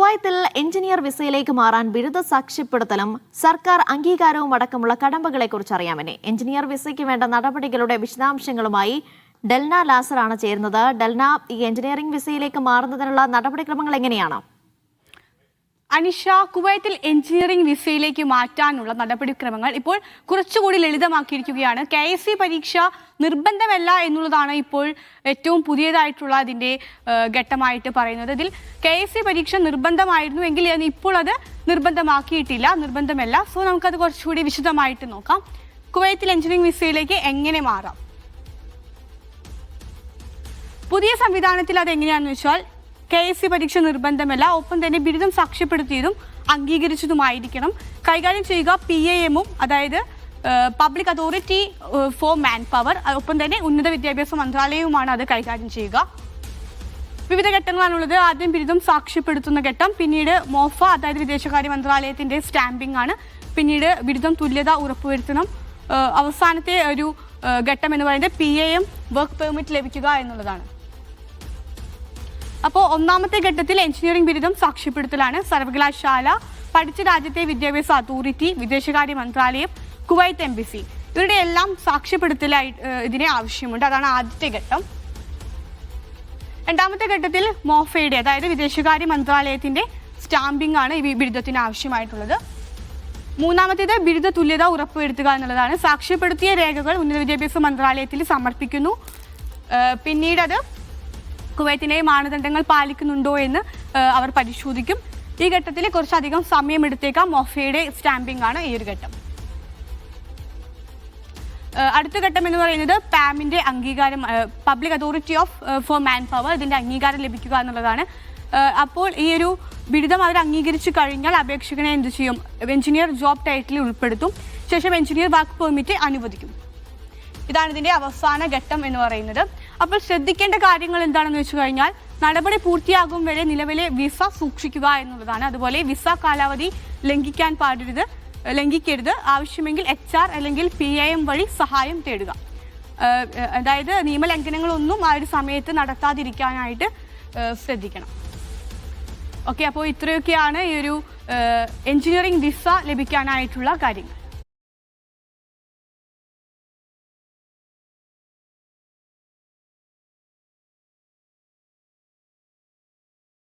കുവൈത്തിൽ എഞ്ചിനീയർ വിസയിലേക്ക് മാറാൻ ബിരുദ സാക്ഷ്യപ്പെടുത്തലും സർക്കാർ അംഗീകാരവും അടക്കമുള്ള കടമ്പകളെക്കുറിച്ച് അറിയാമെന്നെ. എഞ്ചിനീയർ വിസയ്ക്ക് വേണ്ട നടപടികളുടെ വിശദാംശങ്ങളുമായി ഡെൽന ലാസറാണ് ചേരുന്നത്. ഡെൽന, ഈ എഞ്ചിനീയറിംഗ് വിസയിലേക്ക് മാറുന്നതിനുള്ള നടപടിക്രമങ്ങൾ എങ്ങനെയാണ്? അനിഷ, കുവൈത്തിൽ എഞ്ചിനീയറിംഗ് വിസയിലേക്ക് മാറ്റാനുള്ള നടപടിക്രമങ്ങൾ ഇപ്പോൾ കുറച്ചുകൂടി ലളിതമാക്കിയിരിക്കുകയാണ്. KSC പരീക്ഷ നിർബന്ധമല്ല എന്നുള്ളതാണ് ഇപ്പോൾ ഏറ്റവും പുതിയതായിട്ടുള്ള അതിൻ്റെ ഘട്ടമായിട്ട് പറയുന്നത്. ഇതിൽ KSC പരീക്ഷ നിർബന്ധമായിരുന്നു എങ്കിൽ ഇപ്പോൾ അത് നിർബന്ധമല്ല. സോ നമുക്കത് കുറച്ചുകൂടി വിശദമായിട്ട് നോക്കാം. കുവൈത്തിൽ എഞ്ചിനീയറിംഗ് വിസയിലേക്ക് എങ്ങനെ മാറാം? പുതിയ സംവിധാനത്തിൽ അതെങ്ങനെയാണെന്ന് വെച്ചാൽ KSC പരീക്ഷ നിർബന്ധമല്ല, ഒപ്പം തന്നെ ബിരുദം സാക്ഷ്യപ്പെടുത്തിയതും അംഗീകരിച്ചതുമായിരിക്കണം. കൈകാര്യം ചെയ്യുക PAM-ഉം, അതായത് public authority four man power, ഒപ്പം തന്നെ ഉന്നത വിദ്യാഭ്യാസ മന്ത്രാലയവുമാണ് അത് കൈകാര്യം ചെയ്യുക. വിവിധ ഘട്ടങ്ങളാണുള്ളത്. ആദ്യം ബിരുദം സാക്ഷ്യപ്പെടുത്തുന്ന ഘട്ടം, പിന്നീട് MOFA, അതായത് വിദേശകാര്യ മന്ത്രാലയത്തിൻ്റെ സ്റ്റാമ്പിംഗ് ആണ്, പിന്നീട് ബിരുദം തുല്യത ഉറപ്പുവരുത്തണം, അവസാനത്തെ ഒരു ഘട്ടം എന്ന് പറയുന്നത് PAM വർക്ക് പെർമിറ്റ് ലഭിക്കുക എന്നുള്ളതാണ്. അപ്പോൾ ഒന്നാമത്തെ ഘട്ടത്തിൽ എഞ്ചിനീയറിംഗ് ബിരുദം സാക്ഷ്യപ്പെടുത്തലാണ്. സർവകലാശാല, പഠിച്ച രാജ്യത്തെ വിദ്യാഭ്യാസ അതോറിറ്റി, വിദേശകാര്യ മന്ത്രാലയം, കുവൈത്ത് എംബസി, ഇവരുടെ എല്ലാം സാക്ഷ്യപ്പെടുത്തലായി ഇതിനെ ആവശ്യമുണ്ട്. അതാണ് ആദ്യത്തെ ഘട്ടം. രണ്ടാമത്തെ ഘട്ടത്തിൽ MOFA-യുടെ, അതായത് വിദേശകാര്യ മന്ത്രാലയത്തിൻ്റെ സ്റ്റാമ്പിംഗ് ആണ് ഈ ബിരുദത്തിന് ആവശ്യമായിട്ടുള്ളത്. മൂന്നാമത്തേത് ബിരുദ തുല്യത ഉറപ്പുവരുത്തുക എന്നുള്ളതാണ്. സാക്ഷ്യപ്പെടുത്തിയ രേഖകൾ ഉന്നത വിദ്യാഭ്യാസ മന്ത്രാലയത്തിൽ സമർപ്പിക്കുന്നു. പിന്നീട് അത് കുവൈത്തിൻ്റെ മാനദണ്ഡങ്ങൾ പാലിക്കുന്നുണ്ടോ എന്ന് അവർ പരിശോധിക്കും. ഈ ഘട്ടത്തിൽ കുറച്ചധികം സമയമെടുത്തേക്കാം. MOFA-യുടെ സ്റ്റാമ്പിംഗ് ആണ് ഈ ഒരു ഘട്ടം. അടുത്ത ഘട്ടം എന്ന് പറയുന്നത് PAM-ന്റെ അംഗീകാരം, public authority four man power, ഇതിൻ്റെ അംഗീകാരം ലഭിക്കുക എന്നുള്ളതാണ്. അപ്പോൾ ഈ ഒരു ബിരുദം അവർ അംഗീകരിച്ചു കഴിഞ്ഞാൽ അപേക്ഷകനെ എന്ത് ചെയ്യും? എഞ്ചിനീയർ ജോബ് ടൈറ്റിൽ ഉൾപ്പെടുത്തും. ശേഷം എഞ്ചിനീയർ വർക്ക് പെർമിറ്റ് അനുവദിക്കും. ഇതാണ് ഇതിൻ്റെ അവസാന ഘട്ടം എന്ന് പറയുന്നത്. അപ്പോൾ ശ്രദ്ധിക്കേണ്ട കാര്യങ്ങൾ എന്താണെന്ന് വെച്ച് കഴിഞ്ഞാൽ, നടപടി പൂർത്തിയാകും വരെ നിലവിലെ വിസ സൂക്ഷിക്കുക എന്നുള്ളതാണ്. അതുപോലെ വിസ കാലാവധി ലംഘിക്കരുത്. ആവശ്യമെങ്കിൽ HR അല്ലെങ്കിൽ PAM വഴി സഹായം തേടുക. അതായത് നിയമലംഘനങ്ങളൊന്നും ആ ഒരു സമയത്ത് നടത്താതിരിക്കാനായിട്ട് ശ്രദ്ധിക്കണം. ഓക്കെ, അപ്പോൾ ഇത്രയൊക്കെയാണ് ഈ ഒരു എഞ്ചിനീയറിംഗ് വിസ ലഭിക്കാനായിട്ടുള്ള കാര്യങ്ങൾ.